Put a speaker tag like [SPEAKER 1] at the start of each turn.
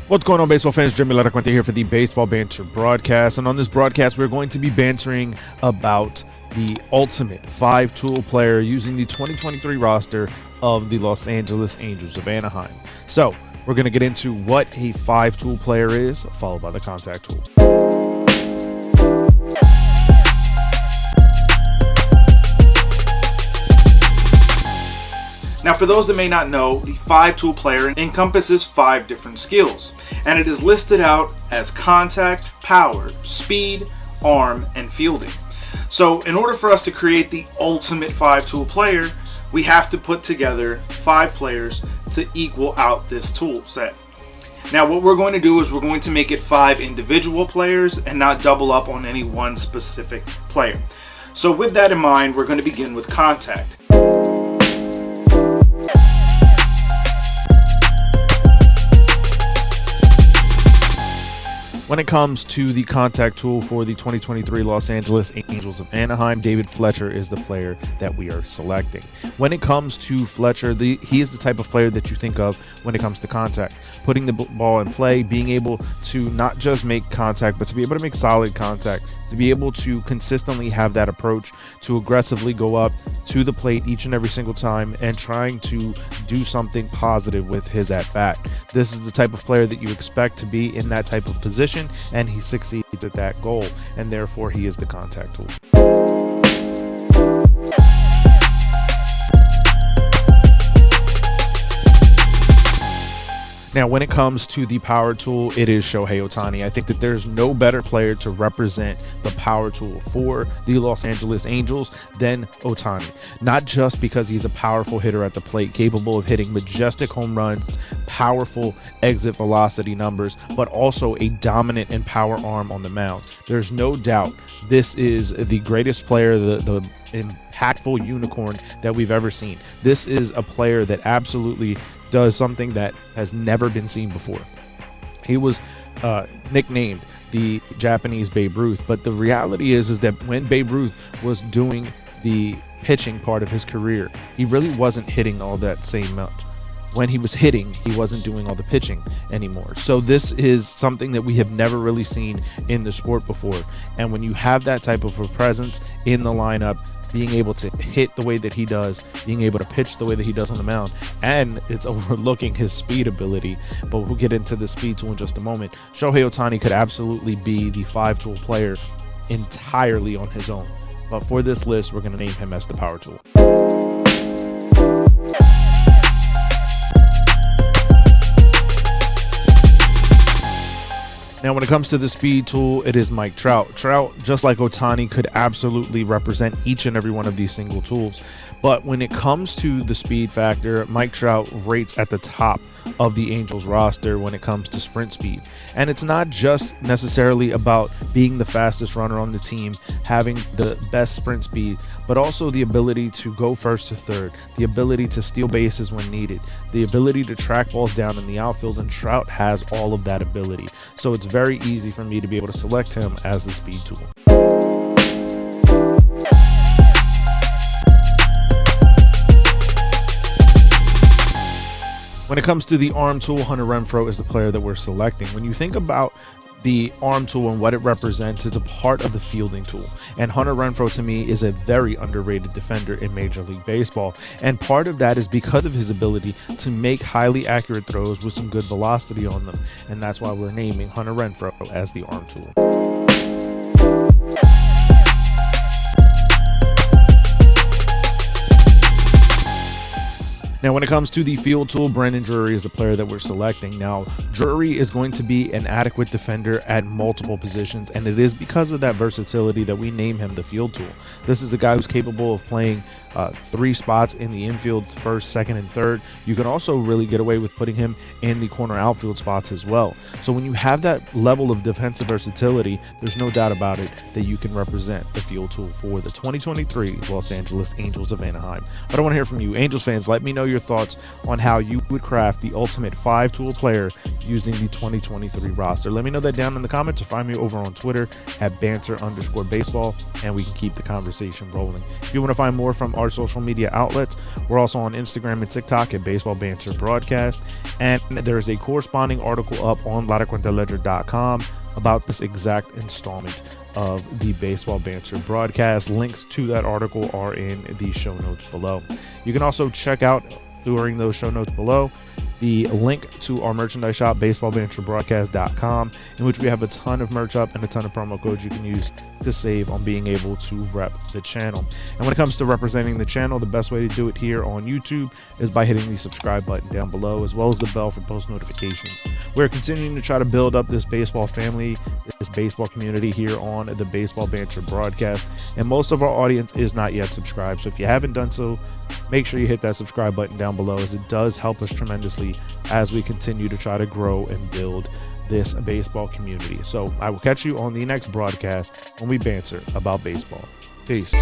[SPEAKER 1] What's going on, baseball fans? Jeremy Laracuente here for the Baseball Banter Broadcast. And on this broadcast, we're going to be bantering about the ultimate 5-tool player using the 2023 roster of the Los Angeles Angels of Anaheim. So we're going to get into what a 5-tool player is, followed by the contact tool.
[SPEAKER 2] Now, for those that may not know, the 5-tool player encompasses 5 different skills, and it is listed out as contact, power, speed, arm, and fielding. So in order for us to create the ultimate 5-tool player, we have to put together 5 players to equal out this tool set. Now, what we're going to do is we're going to make it 5 individual players and not double up on any one specific player. So with that in mind, we're going to begin with contact.
[SPEAKER 1] When it comes to the contact tool for the 2023 Los Angeles Angels of Anaheim, David Fletcher is the player that we are selecting. When it comes to Fletcher, he is the type of player that you think of when it comes to contact. Putting the ball in play, being able to not just make contact, but to be able to make solid contact, to be able to consistently have that approach to aggressively go up to the plate each and every single time and trying to do something positive with his at-bat. This is the type of player that you expect to be in that type of position, and he succeeds at that goal, and therefore he is the contact tool. Now, when it comes to the power tool, it is Shohei Ohtani. I think that there's no better player to represent the power tool for the Los Angeles Angels than Ohtani. Not just because he's a powerful hitter at the plate, capable of hitting majestic home runs, powerful exit velocity numbers, but also a dominant and power arm on the mound. There's no doubt this is the greatest player, the impactful unicorn that we've ever seen. This is a player that absolutely does something that has never been seen before. He was nicknamed the Japanese Babe Ruth, but the reality is that when Babe Ruth was doing the pitching part of his career, he really wasn't hitting all that same much. When he was hitting, he wasn't doing all the pitching anymore. So this is something that we have never really seen in the sport before. And when you have that type of a presence in the lineup, being able to hit the way that he does, being able to pitch the way that he does on the mound, and it's overlooking his speed ability, but we'll get into the speed tool in just a moment. Shohei Ohtani could absolutely be the 5-tool player entirely on his own. But for this list, we're going to name him as the power tool. Now, when it comes to the speed tool, it is Mike Trout. Trout, just like Ohtani, could absolutely represent each and every one of these single tools. But when it comes to the speed factor, Mike Trout rates at the top of the Angels roster when it comes to sprint speed. And it's not just necessarily about being the fastest runner on the team, having the best sprint speed, but also the ability to go first to third, the ability to steal bases when needed, the ability to track balls down in the outfield, and Trout has all of that ability. So it's very easy for me to be able to select him as the speed tool. When it comes to the arm tool, Hunter Renfroe is the player that we're selecting. When you think about the arm tool and what it represents, it's a part of the fielding tool. And Hunter Renfroe, to me, is a very underrated defender in Major League Baseball. And part of that is because of his ability to make highly accurate throws with some good velocity on them. And that's why we're naming Hunter Renfroe as the arm tool. Now, when it comes to the field tool, Brandon Drury is the player that we're selecting. Now, Drury is going to be an adequate defender at multiple positions, and it is because of that versatility that we name him the field tool. This is a guy who's capable of playing 3 spots in the infield, first, second, and third. You can also really get away with putting him in the corner outfield spots as well. So when you have that level of defensive versatility, there's no doubt about it that you can represent the field tool for the 2023 Los Angeles Angels of Anaheim. But I want to hear from you, Angels fans. Let me know your your thoughts on how you would craft the ultimate 5-tool player using the 2023 roster. Let me know that down in the comments, or find me over on Twitter at banter_baseball, and we can keep the conversation rolling. If you want to find more from our social media outlets, we're also on Instagram and TikTok at Baseball Banter Broadcast, and there's a corresponding article up on laracuenteledger.com about this exact installment of the Baseball Banter Broadcast. Links to that article are in the show notes below. You can also check out, during those show notes below, the link to our merchandise shop, baseballbanterbroadcast.com, in which we have a ton of merch up and a ton of promo codes you can use to save on being able to rep the channel. And when it comes to representing the channel, the best way to do it here on YouTube is by hitting the subscribe button down below, as well as the bell for post notifications. We're continuing to try to build up this baseball family, this baseball community here on the Baseball Banter Broadcast, and most of our audience is not yet subscribed. So if you haven't done so, make sure you hit that subscribe button down below, as it does help us tremendously as we continue to try to grow and build this baseball community. So I will catch you on the next broadcast when we banter about baseball. Peace.